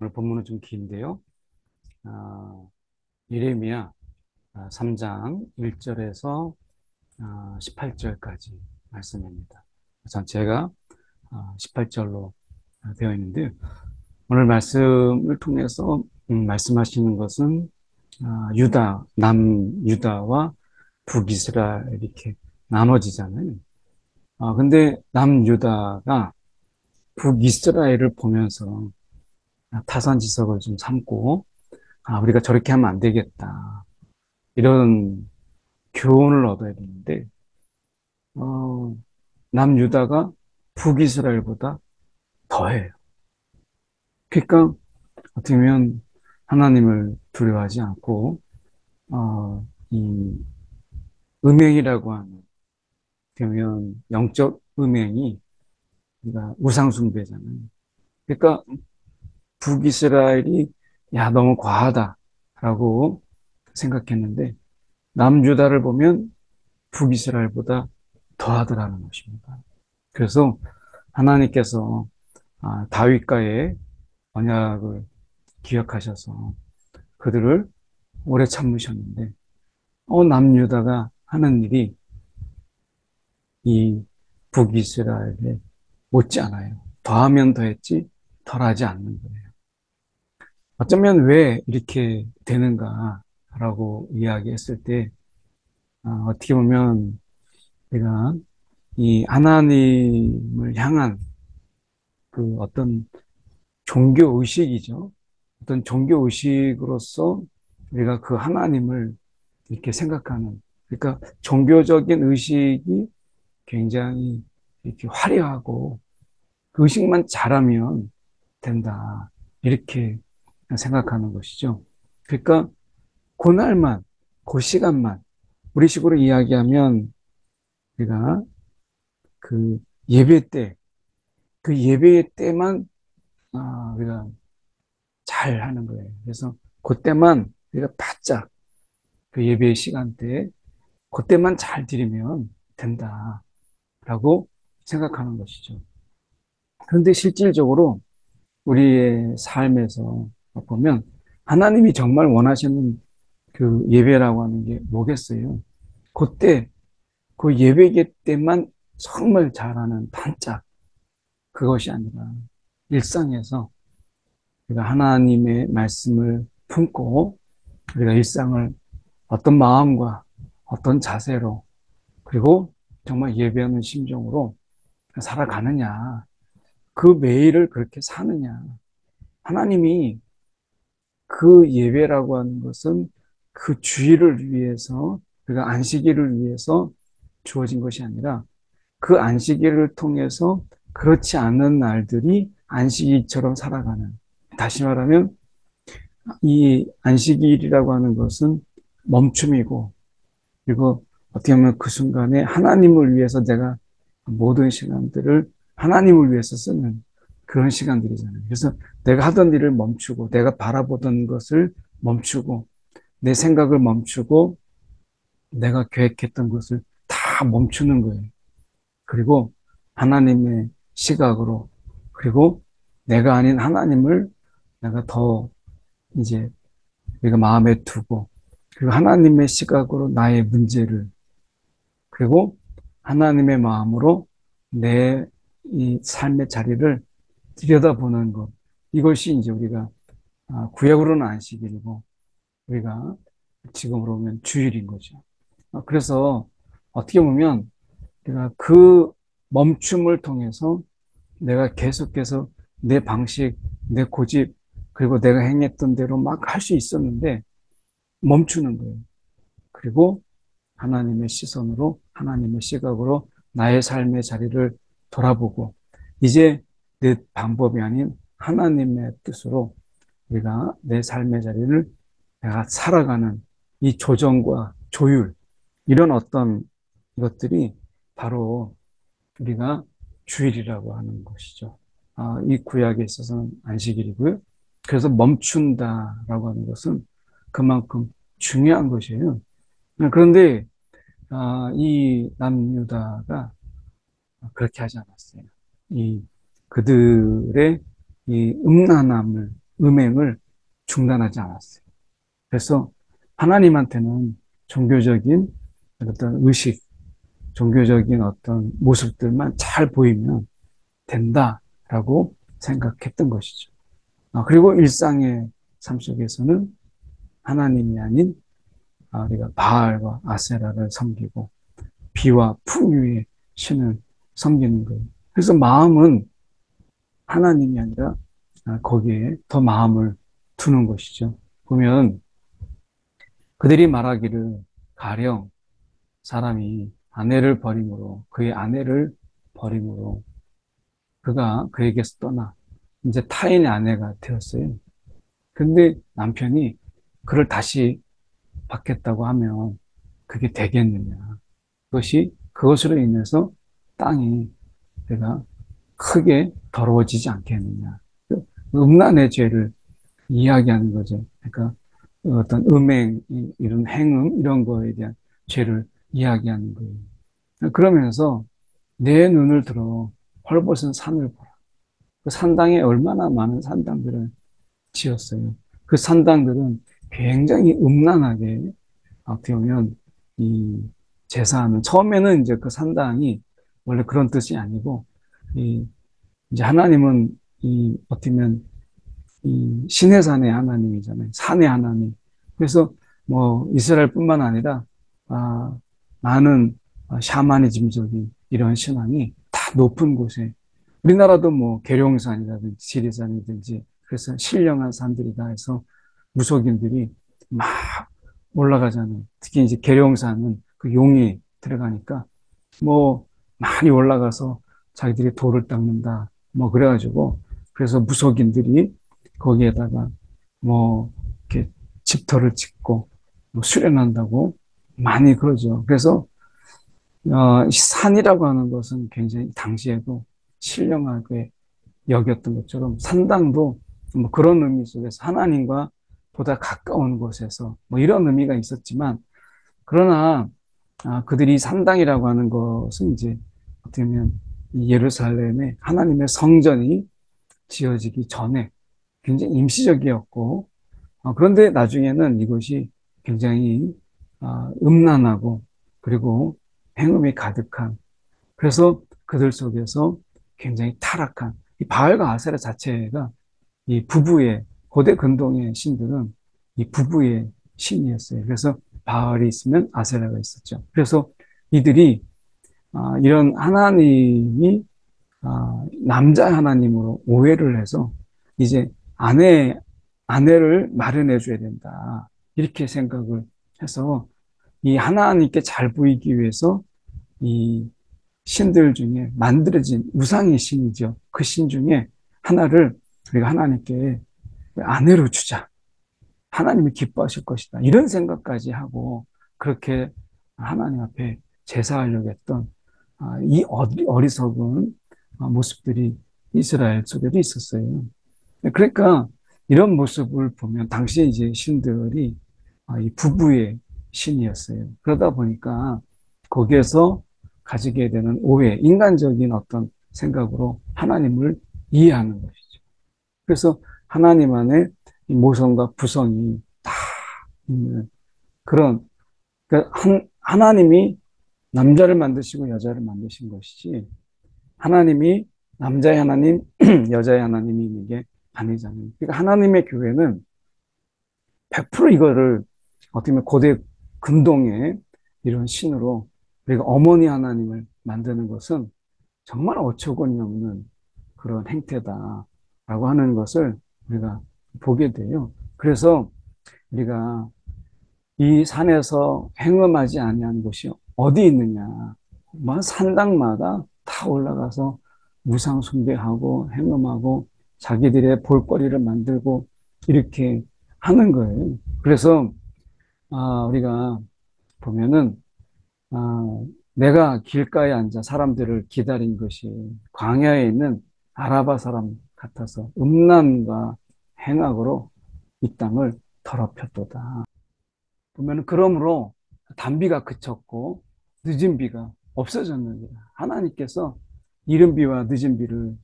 오늘 본문은 좀 긴데요. 아, 예레미야 3장 1절에서 18절까지 말씀입니다. 전체가 18절로 되어 있는데 오늘 말씀을 통해서 말씀하시는 것은 남유다와 북이스라엘 이렇게 나눠지잖아요. 근데 남유다가 북이스라엘을 보면서 타산지석을 좀 삼고 우리가 저렇게 하면 안 되겠다. 이런 교훈을 얻어야 되는데, 어, 남유다가 북이스라엘보다 더해요. 그러니까 어떻게 보면 하나님을 두려워하지 않고, 이 음행이라고 하는, 어떻게 보면 영적 음행이 우리가 우상숭배잖아요. 그러니까 북이스라엘이 야, 너무 과하다라고 생각했는데, 남유다를 보면 북이스라엘보다 더하더라는 것입니다. 그래서 하나님께서 다윗과의 언약을 기억하셔서 그들을 오래 참으셨는데, 남유다가 하는 일이 이 북이스라엘에 못지않아요. 더하면 더했지 덜하지 않는 거예요. 어쩌면 왜 이렇게 되는가라고 이야기했을 때, 어떻게 보면 내가 이 하나님을 향한 그 어떤 종교 의식이죠. 어떤 종교 의식으로서 우리가 그 하나님을 이렇게 생각하는, 그러니까 종교적인 의식이 굉장히 이렇게 화려하고 그 의식만 잘하면 된다. 이렇게 생각하는 것이죠. 그러니까 그날만, 그 시간만, 우리 식으로 이야기하면 우리가 그 예배 때, 그 예배 때만 우리가 잘 하는 거예요. 그래서 그때만 우리가 바짝 그 예배 시간대에 그때만 잘 드리면 된다라고 생각하는 것이죠. 그런데 실질적으로 우리의 삶에서 보면 하나님이 정말 원하시는 그 예배라고 하는 게 뭐겠어요? 그때 그 예배 때만 정말 잘하는 반짝 그것이 아니라 일상에서 우리가 하나님의 말씀을 품고 우리가 일상을 어떤 마음과 어떤 자세로 그리고 정말 예배하는 심정으로 살아가느냐, 그 매일을 그렇게 사느냐. 하나님이 그 예배라고 하는 것은 그 주일을 위해서, 그가 안식일을 위해서 주어진 것이 아니라 그 안식일을 통해서 그렇지 않은 날들이 안식일처럼 살아가는. 다시 말하면 이 안식일이라고 하는 것은 멈춤이고, 그리고 어떻게 보면 그 순간에 하나님을 위해서 내가 모든 시간들을 하나님을 위해서 쓰는 그런 시간들이잖아요. 그래서 내가 하던 일을 멈추고, 내가 바라보던 것을 멈추고, 내 생각을 멈추고, 내가 계획했던 것을 다 멈추는 거예요. 그리고 하나님의 시각으로, 그리고 내가 아닌 하나님을 내가 더 이제 우리가 마음에 두고, 그리고 하나님의 시각으로 나의 문제를, 그리고 하나님의 마음으로 내 이 삶의 자리를 들여다보는 것. 이것이 이제 우리가 구약으로는 안식일이고 우리가 지금으로 보면 주일인 거죠. 그래서 어떻게 보면 우리가 그 멈춤을 통해서 내가 계속해서 내 방식, 내 고집, 그리고 내가 행했던 대로 막 할 수 있었는데 멈추는 거예요. 그리고 하나님의 시선으로, 하나님의 시각으로 나의 삶의 자리를 돌아보고, 이제 내 방법이 아닌 하나님의 뜻으로 우리가 내 삶의 자리를 내가 살아가는 이 조정과 조율, 이런 어떤 것들이 바로 우리가 주일이라고 하는 것이죠. 이 구약에 있어서는 안식일이고요. 그래서 멈춘다라고 하는 것은 그만큼 중요한 것이에요. 그런데 이 남유다가 그렇게 하지 않았어요. 이 그들의 이 음란함을 음행을 중단하지 않았어요. 그래서 하나님한테는 종교적인 어떤 의식, 종교적인 어떤 모습들만 잘 보이면 된다라고 생각했던 것이죠. 그리고 일상의 삶 속에서는 하나님이 아닌 우리가 바알과 아세라를 섬기고 비와 풍요의 신을 섬기는 거예요. 그래서 마음은 하나님이 아니라 거기에 더 마음을 두는 것이죠. 보면 그들이 말하기를 가령 사람이 아내를 버림으로 그의 아내를 버림으로 그가 그에게서 떠나 이제 타인의 아내가 되었어요. 근데 남편이 그를 다시 받겠다고 하면 그게 되겠느냐. 그것으로 인해서 땅이 내가 크게 더러워지지 않겠느냐. 음란의 죄를 이야기하는 거죠. 그러니까 어떤 음행, 이런 행음, 이런 거에 대한 죄를 이야기하는 거예요. 그러면서 내 눈을 들어 헐벗은 산을 보라. 그 산당에 얼마나 많은 산당들을 지었어요. 그 산당들은 굉장히 음란하게 어떻게 보면 이 제사하는 처음에는 이제 그 산당이 원래 그런 뜻이 아니고 이 이제 하나님은 이 어떻게 보면 이 신의 산의 하나님이잖아요. 산의 하나님. 그래서 뭐 이스라엘뿐만 아니라 아, 많은 샤머니즘적인 이런 신앙이 다 높은 곳에 우리나라도 뭐 계룡산이라든지 지리산이든지 그래서 신령한 산들이다 해서 무속인들이 막 올라가잖아요. 특히 이제 계룡산은 그 용이 들어가니까 뭐 많이 올라가서 자기들이 돌을 닦는다. 뭐 그래가지고 그래서 무속인들이 거기에다가 뭐 이렇게 집터를 짓고 뭐 수련한다고 많이 그러죠. 그래서 산이라고 하는 것은 굉장히 당시에도 신령하게 여겼던 것처럼 산당도 뭐 그런 의미 속에서 하나님과 보다 가까운 곳에서 뭐 이런 의미가 있었지만 그러나 그들이 산당이라고 하는 것은 이제 어떻게 보면 예루살렘에 하나님의 성전이 지어지기 전에 굉장히 임시적이었고 그런데 나중에는 이것이 굉장히 음란하고 그리고 행음이 가득한 그래서 그들 속에서 굉장히 타락한 이 바알과 아세라 자체가 이 부부의 고대 근동의 신들은 이 부부의 신이었어요. 그래서 바알이 있으면 아세라가 있었죠. 그래서 이들이 이런 하나님이 남자 하나님으로 오해를 해서 이제 아내를 마련해 줘야 된다. 이렇게 생각을 해서 이 하나님께 잘 보이기 위해서 이 신들 중에 만들어진 우상의 신이죠. 그 신 중에 하나를 우리가 하나님께 아내로 주자. 하나님이 기뻐하실 것이다. 이런 생각까지 하고 그렇게 하나님 앞에 제사하려고 했던 이 어리석은 모습들이 이스라엘 속에도 있었어요. 그러니까 이런 모습을 보면 당시에 이제 신들이 이 부부의 신이었어요. 그러다 보니까 거기에서 가지게 되는 오해, 인간적인 어떤 생각으로 하나님을 이해하는 것이죠. 그래서 하나님 안에 모성과 부성이 다 있는 그런, 그러니까 하나님이 남자를 만드시고 여자를 만드신 것이지, 하나님이 남자의 하나님, 여자의 하나님이 있는 게 아니잖아요. 그러니까 하나님의 교회는 100% 이거를 어떻게 보면 고대 근동의 이런 신으로 우리가 어머니 하나님을 만드는 것은 정말 어처구니 없는 그런 행태다라고 하는 것을 우리가 보게 돼요. 그래서 우리가 이 산에서 행음하지 아니한 곳이 어디 있느냐? 뭐 산당마다 다 올라가서 무상 숭배하고 행음하고 자기들의 볼거리를 만들고 이렇게 하는 거예요. 그래서 우리가 보면은 내가 길가에 앉아 사람들을 기다린 것이 광야에 있는 아라바 사람 같아서 음란과 행악으로 이 땅을 더럽혔도다. 보면 그러므로 단비가 그쳤고 늦은 비가 없어졌느니라. 하나님께서 이른 비와 늦은 비를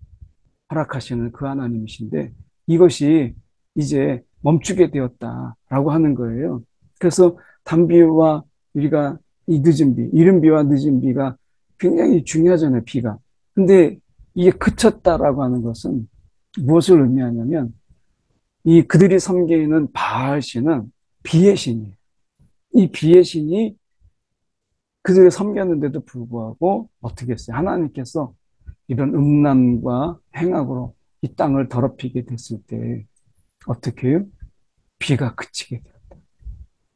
허락하시는 그 하나님이신데 이것이 이제 멈추게 되었다라고 하는 거예요. 그래서 단비와 우리가 이 늦은 비, 이른 비와 늦은 비가 굉장히 중요하잖아요, 비가. 근데 이게 그쳤다라고 하는 것은 무엇을 의미하냐면 이 그들이 섬기는 바알 신은 비의 신이에요. 이 비의 신이 그들을 섬겼는데도 불구하고 어떻게 했어요? 하나님께서 이런 음란과 행악으로 이 땅을 더럽히게 됐을 때 어떻게 해요? 비가 그치게 돼요.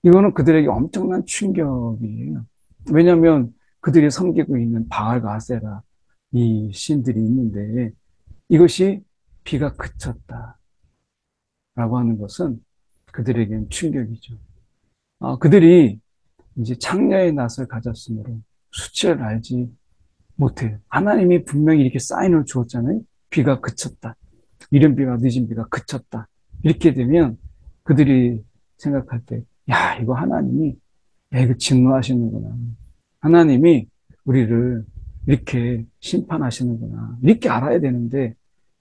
이거는 그들에게 엄청난 충격이에요. 왜냐하면 그들이 섬기고 있는 바알과 아세라 이 신들이 있는데 이것이 비가 그쳤다라고 하는 것은 그들에게는 충격이죠. 그들이 이제 창녀의 낯을 가졌으므로 수치를 알지 못해요. 하나님이 분명히 이렇게 사인을 주었잖아요. 비가 그쳤다. 이른 비가 늦은 비가 그쳤다. 이렇게 되면 그들이 생각할 때, 야, 이거 하나님이, 야, 이거 진노하시는구나. 하나님이 우리를 이렇게 심판하시는구나. 이렇게 알아야 되는데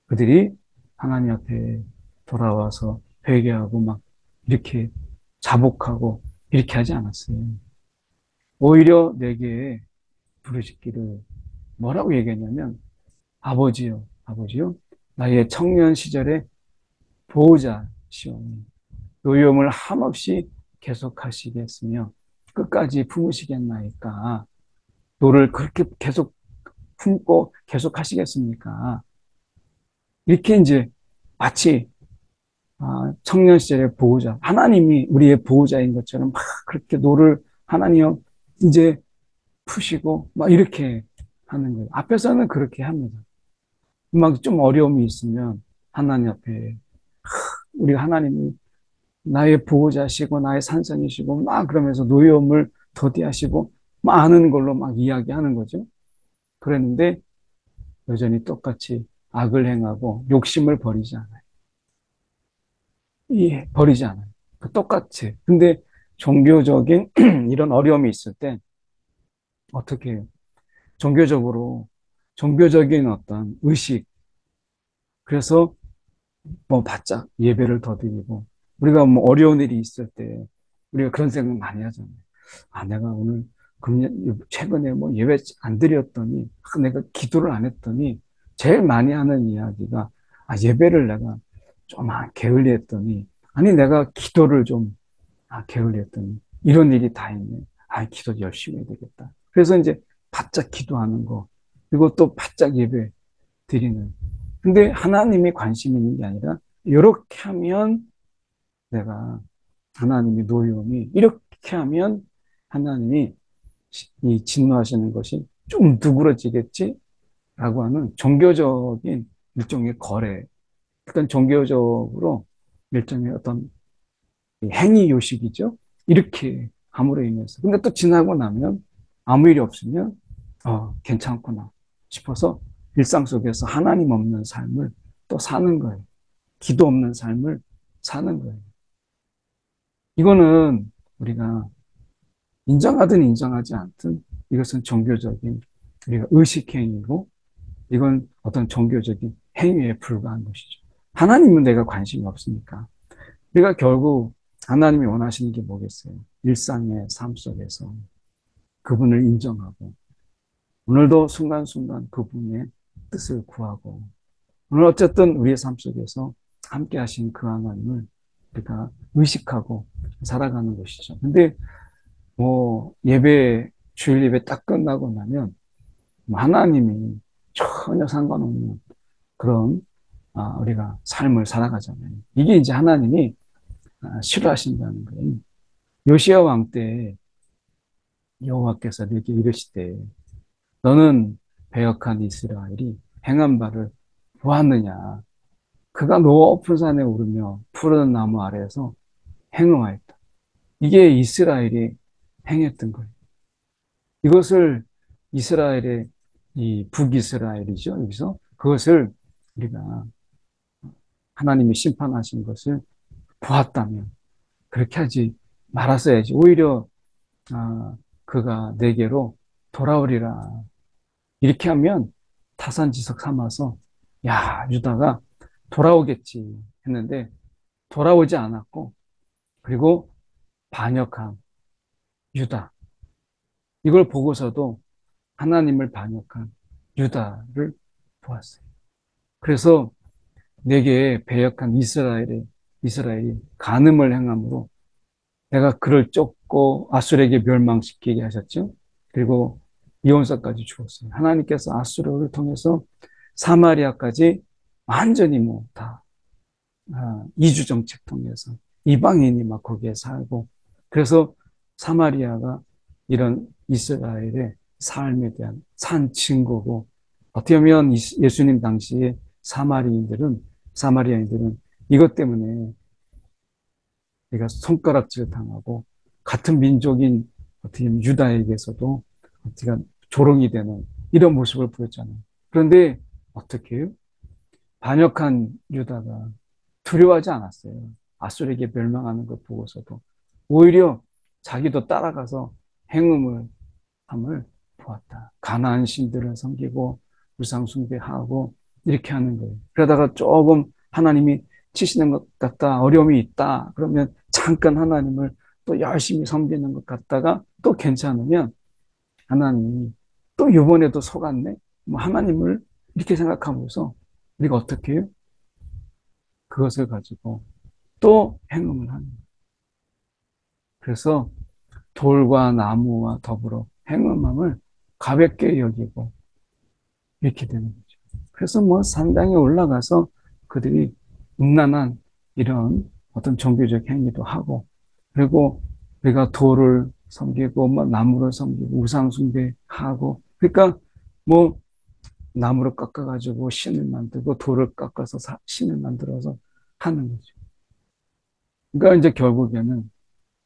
그들이 하나님 앞에 돌아와서 회개하고 막 이렇게 자복하고 이렇게 하지 않았어요. 오히려 내게 부르짖기를 뭐라고 얘기했냐면 아버지요, 아버지요. 나의 청년 시절에 보호자시오니 노여움을 한없이 계속하시겠으며 끝까지 품으시겠나이까. 너를 그렇게 계속 품고 계속 하시겠습니까? 이렇게 이제 마치 청년 시절의 보호자, 하나님이 우리의 보호자인 것처럼 막 그렇게 노를 하나님 이제 푸시고 막 이렇게 하는 거예요. 앞에서는 그렇게 합니다. 막 좀 어려움이 있으면 하나님 앞에 우리가 하나님이 나의 보호자시고 나의 산성이시고 막 그러면서 노여움을 더디하시고 막 아는 걸로 막 이야기하는 거죠. 그랬는데 여전히 똑같이 악을 행하고 욕심을 버리지 않아요. 버리지 않아요. 똑같이. 근데 종교적인 이런 어려움이 있을 때 어떻게 해요? 종교적으로 종교적인 어떤 의식 그래서 뭐 바짝 예배를 더드리고 우리가 뭐 어려운 일이 있을 때 우리가 그런 생각 많이 하잖아요. 내가 오늘 금년 최근에 뭐 예배 안 드렸더니 내가 기도를 안 했더니 제일 많이 하는 이야기가 예배를 내가 좀 게을리 했더니 아니 내가 기도를 좀 게을리 했더니 이런 일이 다 있네. 기도 열심히 해야 되겠다. 그래서 이제 바짝 기도하는 거 그리고 또 바짝 예배 드리는 근데 하나님이 관심 있는 게 아니라 이렇게 하면 내가 하나님이 노여움이 이렇게 하면 하나님이 이 진노하시는 것이 좀 누그러지겠지라고 하는 종교적인 일종의 거래. 그러니까 종교적으로 일종의 어떤 행위 요식이죠. 이렇게 함으로 인해서. 근데 또 지나고 나면 아무 일이 없으면 괜찮구나 싶어서 일상 속에서 하나님 없는 삶을 또 사는 거예요. 기도 없는 삶을 사는 거예요. 이거는 우리가 인정하든 인정하지 않든 이것은 종교적인 우리가 의식행위고 이건 어떤 종교적인 행위에 불과한 것이죠. 하나님은 내가 관심이 없으니까. 우리가 결국 하나님이 원하시는 게 뭐겠어요? 일상의 삶 속에서 그분을 인정하고 오늘도 순간순간 그분의 뜻을 구하고 오늘 어쨌든 우리의 삶 속에서 함께 하신 그 하나님을 우리가 의식하고 살아가는 것이죠. 근데 뭐 주일 예배 딱 끝나고 나면 뭐 하나님이 전혀 상관없는 그런 우리가 삶을 살아가잖아요. 이게 이제 하나님이 싫어하신다는 거예요. 요시야 왕 때 여호와께서 이렇게 이르시되 너는 배역한 이스라엘이 행한 바를 보았느냐 그가 높은 산에 오르며 푸른 나무 아래에서 행음하였다. 이게 이스라엘이 행했던 거예요. 이것을 이스라엘의 이 북이스라엘이죠. 여기서 그것을 우리가 하나님이 심판하신 것을 보았다면 그렇게 하지 말았어야지. 오히려 그가 내게로 돌아오리라. 이렇게 하면 타산지석 삼아서 야 유다가 돌아오겠지 했는데 돌아오지 않았고, 그리고 반역한 유다. 이걸 보고서도 하나님을 반역한 유다를 보았어요. 그래서 내게 배역한 이스라엘이 간음을 행함으로 내가 그를 쫓고 아수르에게 멸망시키게 하셨죠. 그리고 이혼사까지 주었어요. 하나님께서 아수르를 통해서 사마리아까지 완전히 뭐다 이주 정책 통해서 이방인이 막 거기에 살고, 그래서 사마리아가 이런 이스라엘의 삶에 대한 산 증거고, 어떻게 보면 예수님 당시에 사마리아인들은 이것 때문에 우리가 손가락질 당하고, 같은 민족인 어떻게 보면 유다에게서도 어떻게 조롱이 되는 이런 모습을 보였잖아요. 그런데 어떻게 해요? 반역한 유다가 두려워하지 않았어요. 아수르에게 멸망하는 것 보고서도 오히려 자기도 따라가서 행음을 함을 보았다. 가나안 신들을 섬기고 우상 숭배하고 이렇게 하는 거예요. 그러다가 조금 하나님이 치시는 것 같다, 어려움이 있다, 그러면 잠깐 하나님을 또 열심히 섬기는 것 같다가 또 괜찮으면 하나님이 또 이번에도 속았네? 뭐 하나님을 이렇게 생각하면서 우리가 어떻게 해요? 그것을 가지고 또 행음을 하는 거예요. 그래서 돌과 나무와 더불어 행음함을 가볍게 여기고 이렇게 되는 거죠. 그래서 뭐 산당에 올라가서 그들이 음란한 이런 어떤 종교적 행위도 하고, 그리고 우리가 돌을 섬기고 뭐 나무를 섬기고 우상 숭배하고, 그러니까 뭐 나무를 깎아가지고 신을 만들고 돌을 깎아서 신을 만들어서 하는 거죠. 그러니까 이제 결국에는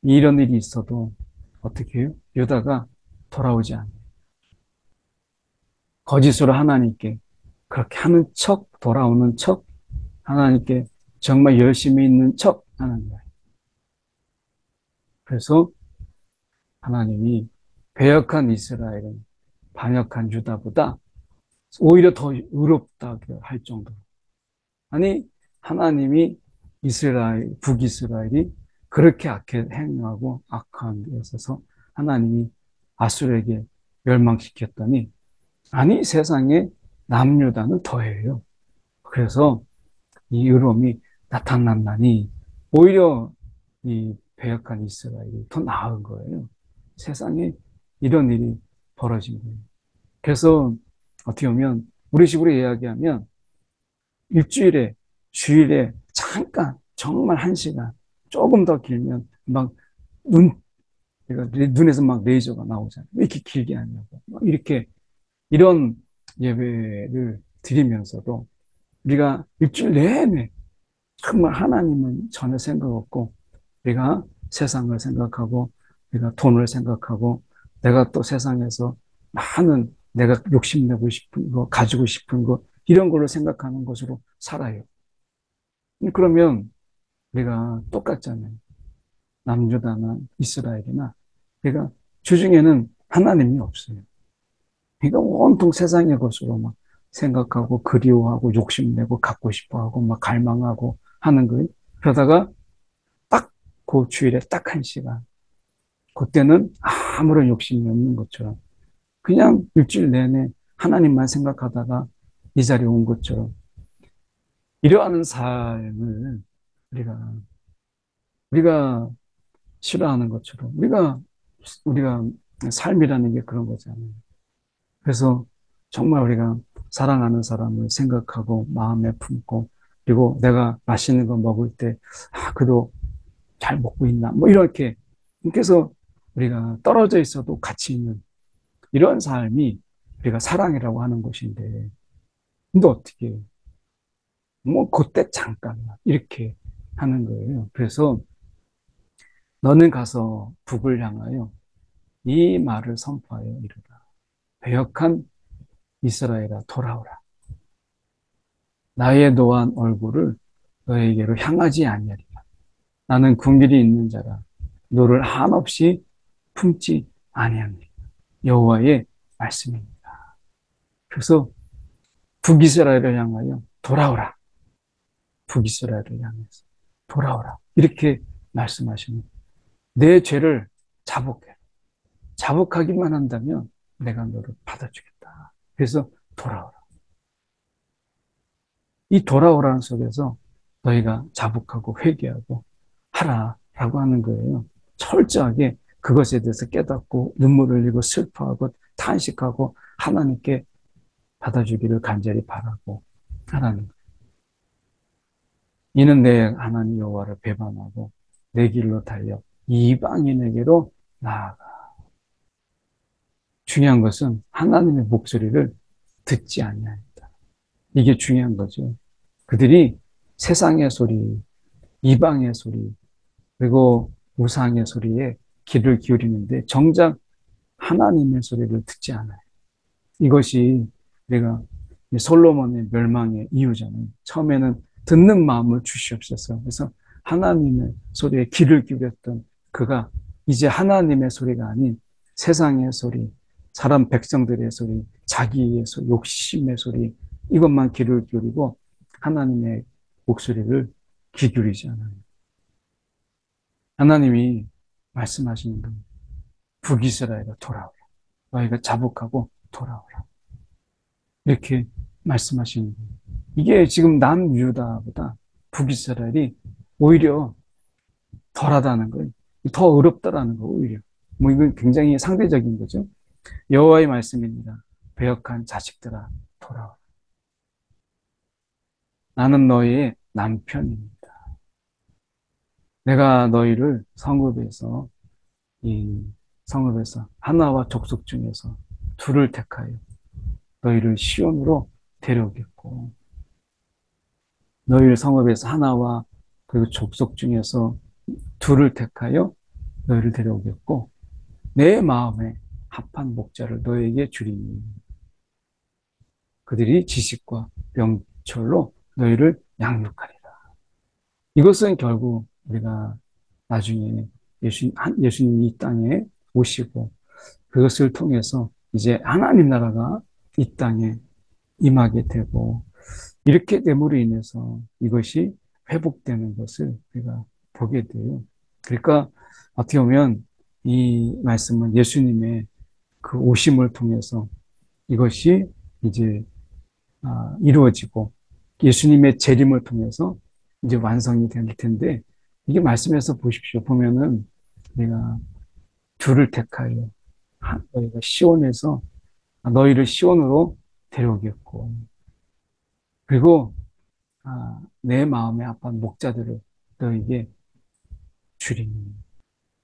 이런 일이 있어도 어떻게 해요? 유다가 돌아오지 않아요. 거짓으로 하나님께 그렇게 하는 척, 돌아오는 척, 하나님께 정말 열심히 있는 척 하는 거예요. 그래서 하나님이 배역한 이스라엘은 반역한 유다보다 오히려 더 의롭다고 할 정도로. 아니, 하나님이 북이스라엘이 그렇게 악해 행하고 악한 데 있어서 하나님이 아수르에게 멸망시켰더니, 아니, 세상에 남유다는 더해요. 그래서 이 의로움이 나타난다니, 오히려 이 배역한 이스라엘이 더 나은 거예요. 세상에 이런 일이 벌어진 거예요. 그래서 어떻게 보면 우리 식으로 이야기하면 일주일에, 주일에 잠깐, 정말 1시간, 조금 더 길면 막 눈에서 막 레이저가 나오잖아요. 왜 이렇게 길게 하냐고. 이렇게, 이런 예배를 드리면서도 우리가 일주일 내내 정말 하나님은 전혀 생각 없고, 우리가 세상을 생각하고, 우리가 돈을 생각하고, 내가 또 세상에서 많은 내가 욕심내고 싶은 거, 가지고 싶은 거, 이런 걸로 생각하는 것으로 살아요. 그러면 우리가 똑같잖아요. 남유다나 이스라엘이나. 그러니까 주중에는 하나님이 없어요. 그러니까 온통 세상의 것으로 막 생각하고 그리워하고 욕심내고 갖고 싶어하고 막 갈망하고 하는 거예요. 그러다가 딱 그 주일에 딱 1시간. 그때는 아무런 욕심이 없는 것처럼 그냥 일주일 내내 하나님만 생각하다가 이 자리에 온 것처럼, 이러한 삶을 우리가 우리가 싫어하는 것처럼 우리가 삶이라는 게 그런 거잖아요. 그래서 정말 우리가 사랑하는 사람을 생각하고 마음에 품고, 그리고 내가 맛있는 거 먹을 때 그래도 잘 먹고 있나 뭐 이렇게, 그래서 우리가 떨어져 있어도 같이 있는 이런 삶이 우리가 사랑이라고 하는 것인데, 근데 어떻게 뭐 그때 잠깐만 이렇게 하는 거예요. 그래서 너는 가서 북을 향하여 이 말을 선포하여 이르라. 배역한 이스라엘아 돌아오라. 나의 노한 얼굴을 너에게로 향하지 아니하리라. 나는 궁길이 있는 자라. 너를 한없이 품지 아니하니라. 여호와의 말씀입니다. 그래서 북이스라엘을 향하여 돌아오라. 북이스라엘을 향해서. 돌아오라. 이렇게 말씀하시는 내 죄를 자복해. 자복하기만 한다면 내가 너를 받아주겠다. 그래서 돌아오라. 이 돌아오라는 속에서 너희가 자복하고 회개하고 하라라고 하는 거예요. 철저하게 그것에 대해서 깨닫고 눈물을 흘리고 슬퍼하고 탄식하고 하나님께 받아주기를 간절히 바라고 하라는 거예요. 이는 내 하나님 여호와를 배반하고 내 길로 달려 이방인에게로 나아가. 중요한 것은 하나님의 목소리를 듣지 아니하였다. 이게 중요한 거죠. 그들이 세상의 소리, 이방의 소리, 그리고 우상의 소리에 귀를 기울이는데 정작 하나님의 소리를 듣지 않아요. 이것이 우리가 솔로몬의 멸망의 이유잖아요. 처음에는 듣는 마음을 주시옵소서. 그래서 하나님의 소리에 귀를 기울였던 그가 이제 하나님의 소리가 아닌 세상의 소리, 사람 백성들의 소리, 자기의 소리, 욕심의 소리, 이것만 귀를 기울이고 하나님의 목소리를 귀 기울이지 않아요. 하나님이 말씀하시는 겁니다. 북이스라엘아 돌아오라. 너희가 자복하고 돌아오라. 이렇게 말씀하시는 거예요. 이게 지금 남유다보다 북이스라엘이 오히려 덜하다는 거예요. 더 어렵다라는 거 오히려. 뭐 이건 굉장히 상대적인 거죠. 여호와의 말씀입니다. 배역한 자식들아 돌아오라. 나는 너희의 남편입니다. 내가 너희를 성읍에서 이 성읍에서 하나와 족속 중에서 둘을 택하여 너희를 시온으로 데려오겠고 너희를 성읍에서 하나와 그리고 족속 중에서 둘을 택하여 너희를 데려오겠고 내 마음에 합한 목자를 너희에게 주리니 그들이 지식과 명철로 너희를 양육하리라. 이것은 결국 우리가 나중에 예수님이 이 땅에 오시고 그것을 통해서 이제 하나님 나라가 이 땅에 임하게 되고 이렇게 됨으로 인해서 이것이 회복되는 것을 우리가 보게 돼요. 그러니까 어떻게 보면 이 말씀은 예수님의 그 오심을 통해서 이것이 이제 이루어지고 예수님의 재림을 통해서 이제 완성이 될 텐데 이게 말씀에서 보십시오. 보면은 내가 둘을 택하여 너희가 시온에서 너희를 시온으로 데려오겠고 그리고 내 마음에 합한 목자들을 너에게 주리니.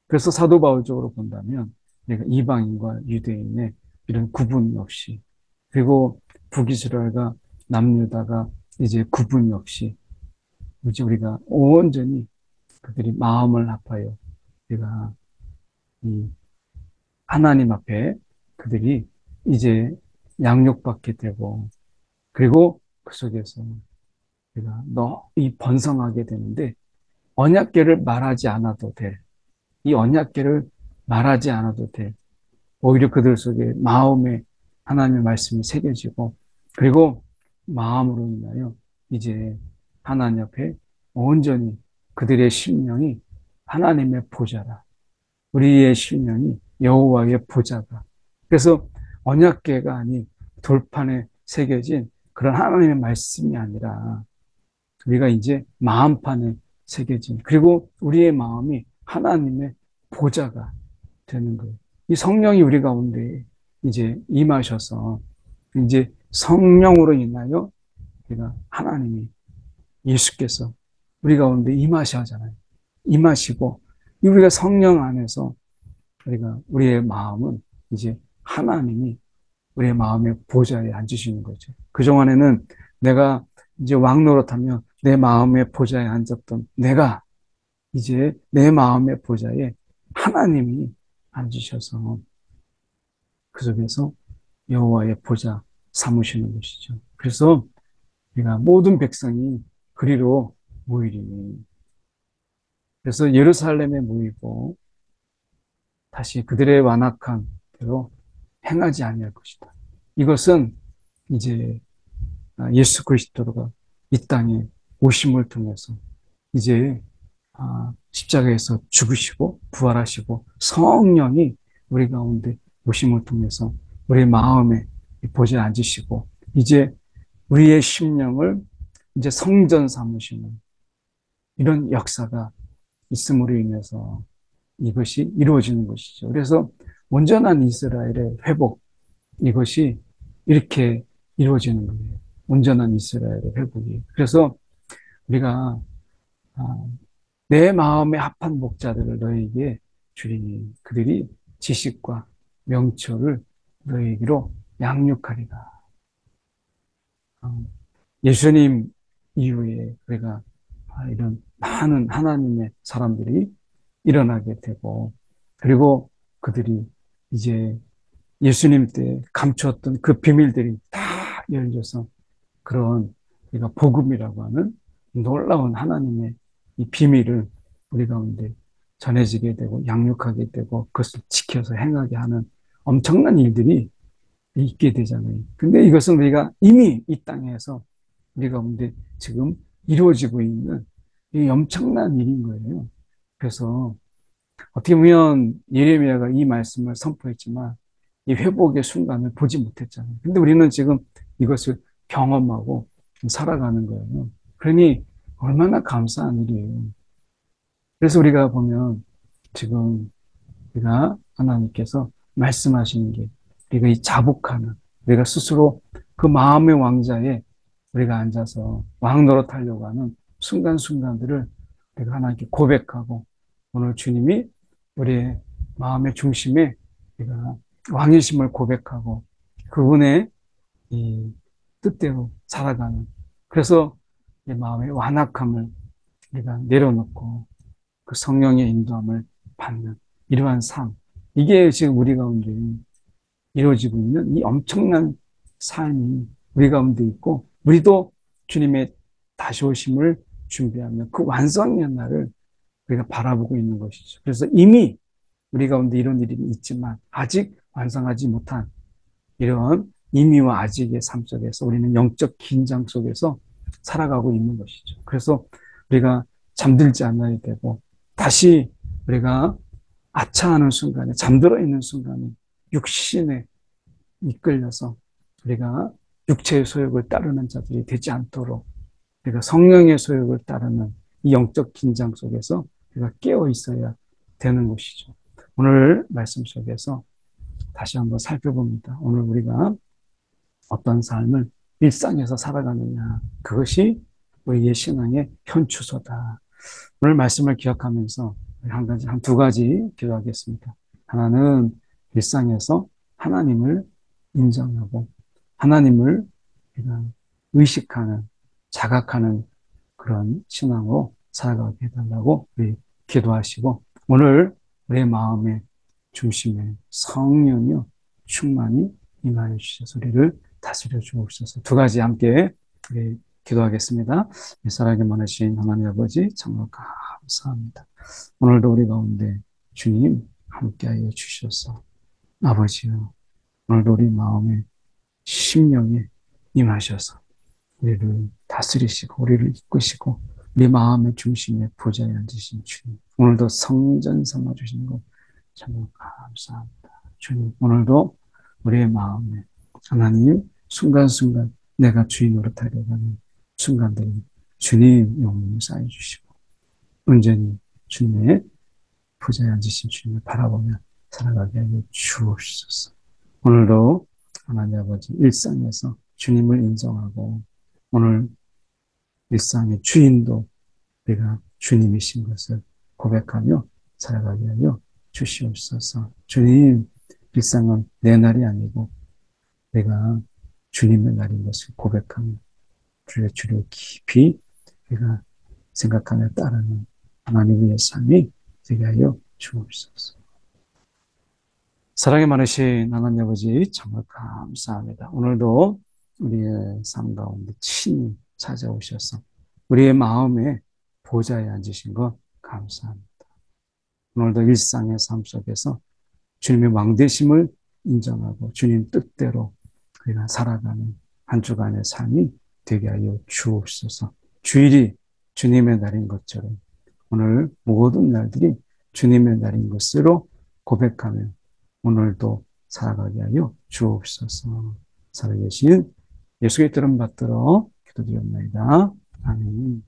그래서 사도 바울적으로 본다면 내가 이방인과 유대인의 이런 구분 없이 그리고 북이스라엘과 남유다가 이제 구분이 없이 이제 우리가 온전히 그들이 마음을 합하여 우리가 이 하나님 앞에 그들이 이제 양육받게 되고 그리고 그 속에서 우리가 이 번성하게 되는데 언약궤를 말하지 않아도 될, 이 언약궤를 말하지 않아도 될, 오히려 그들 속에 마음에 하나님의 말씀이 새겨지고 그리고 마음으로 인하여 이제 하나님 앞에 온전히 그들의 심령이 하나님의 보좌라. 우리의 심령이 여호와의 보좌가. 그래서 언약궤가 아닌 돌판에 새겨진 그런 하나님의 말씀이 아니라 우리가 이제 마음판에 새겨진 그리고 우리의 마음이 하나님의 보좌가 되는 거예요. 이 성령이 우리 가운데 이제 임하셔서 이제 성령으로 인하여 우리가 하나님이 예수께서 우리 가운데 임하시잖아요. 임하시고 우리가 성령 안에서 우리가 우리의 마음은 이제 하나님이 우리의 마음의 보좌에 앉으시는 거죠. 그동안에는 내가 이제 왕 노릇하며 내 마음의 보좌에 앉았던 내가 이제 내 마음의 보좌에 하나님이 앉으셔서 그 속에서 여호와의 보좌 삼으시는 것이죠. 그래서 우리가 모든 백성이 그리로 모이리니 그래서 예루살렘에 모이고 다시 그들의 완악한 대로 행하지 아니할 것이다. 이것은 이제 예수 그리스도가 이 땅에 오심을 통해서 이제 십자가에서 죽으시고 부활하시고 성령이 우리 가운데 오심을 통해서 우리 마음에 보좌에 앉으시고 이제 우리의 심령을 이제 성전 삼으시는 이런 역사가 있음으로 인해서 이것이 이루어지는 것이죠. 그래서 온전한 이스라엘의 회복, 이것이 이렇게 이루어지는 거예요. 온전한 이스라엘의 회복이. 그래서 우리가 아, 내 마음에 합한 목자들을 너에게 주리니 그들이 지식과 명철을 너에게로 양육하리라. 어, 예수님 이후에 우리가 이런 많은 하나님의 사람들이 일어나게 되고 그리고 그들이 이제 예수님 때 감추었던 그 비밀들이 다 열려서 그런 우리가 복음이라고 하는 놀라운 하나님의 이 비밀을 우리 가운데 전해지게 되고 양육하게 되고 그것을 지켜서 행하게 하는 엄청난 일들이 있게 되잖아요. 근데 이것은 우리가 이미 이 땅에서 우리 가운데 지금 이루어지고 있는 이 엄청난 일인 거예요. 그래서 어떻게 보면 예레미야가 이 말씀을 선포했지만 이 회복의 순간을 보지 못했잖아요. 근데 우리는 지금 이것을 경험하고 살아가는 거예요. 그러니 얼마나 감사한 일이에요. 그래서 우리가 보면 지금 우리가 하나님께서 말씀하시는 게 우리가 이 자복하는 우리가 스스로 그 마음의 왕자에 우리가 앉아서 왕 노릇하려고 하는 순간순간들을 우리가 하나님께 고백하고 오늘 주님이 우리의 마음의 중심에 우리가 왕이심을 고백하고 그분의 이 뜻대로 살아가는 그래서 이 마음의 완악함을 우리가 내려놓고 그 성령의 인도함을 받는 이러한 삶 이게 지금 우리 가운데 이루어지고 있는 이 엄청난 삶이 우리 가운데 있고 우리도 주님의 다시 오심을 준비하며 그 완성의 날을 우리가 바라보고 있는 것이죠. 그래서 이미 우리 가운데 이런 일이 있지만 아직 완성하지 못한 이런 이미와 아직의 삶 속에서 우리는 영적 긴장 속에서 살아가고 있는 것이죠. 그래서 우리가 잠들지 않아야 되고 다시 우리가 아차하는 순간에 잠들어 있는 순간에 육신에 이끌려서 우리가 육체의 소욕을 따르는 자들이 되지 않도록 우리가 성령의 소욕을 따르는 이 영적 긴장 속에서 우리가 깨어 있어야 되는 것이죠. 오늘 말씀 속에서 다시 한번 살펴봅니다. 오늘 우리가 어떤 삶을 일상에서 살아가느냐 그것이 우리의 신앙의 현추소다. 오늘 말씀을 기억하면서 한 두 가지 기도하겠습니다. 하나는 일상에서 하나님을 인정하고 하나님을 의식하는 자각하는 그런 신앙으로 살아가게 해달라고 우리 기도하시고 오늘 우리의 마음의 중심에 성령이요 충만히 임하여 주셔서 우리를 다스려 주옵소서. 두 가지 함께 우리 기도하겠습니다. 사랑이 많으신 하나님 아버지 정말 감사합니다. 오늘도 우리 가운데 주님 함께하여 주셔서 아버지요 오늘도 우리 마음에 심령에 임하셔서 우리를 다스리시고 우리를 이끄시고 우리 마음의 중심에 보좌에 앉으신 주님 오늘도 성전 삼아주시는 것 정말 감사합니다. 주님 오늘도 우리의 마음에 하나님 순간순간 내가 주인 노릇하려고 하는 순간들을 주님 영광을 쌓여 주시고 온전히 주님의 보좌에 앉으신 주님을 바라보며 살아가게 하여 주옵소서. 오늘도 하나님 아버지 일상에서 주님을 인정하고 오늘 일상의 주인도 우리가 주님이신 것을 고백하며 살아가게 하여 주시옵소서. 주님, 일상은 내 날이 아니고 내가 주님의 날인 것을 고백하며 주를 깊이 우리가 생각하며 따르는 하나님의 삶이 되게 하여 주옵소서. 사랑이 많으신 하나님 아버지 정말 감사합니다. 오늘도 우리의 삶 가운데 친히 찾아오셔서 우리의 마음에 보좌에 앉으신 것 감사합니다. 오늘도 일상의 삶 속에서 주님의 왕되심을 인정하고 주님 뜻대로 우리가 살아가는 한 주간의 삶이 되게 하여 주옵소서. 주일이 주님의 날인 것처럼 오늘 모든 날들이 주님의 날인 것으로 고백하며 오늘도 살아가게 하여 주옵소서. 살아계신 예수의 이름 받들어 기도드렸나이다. 아멘.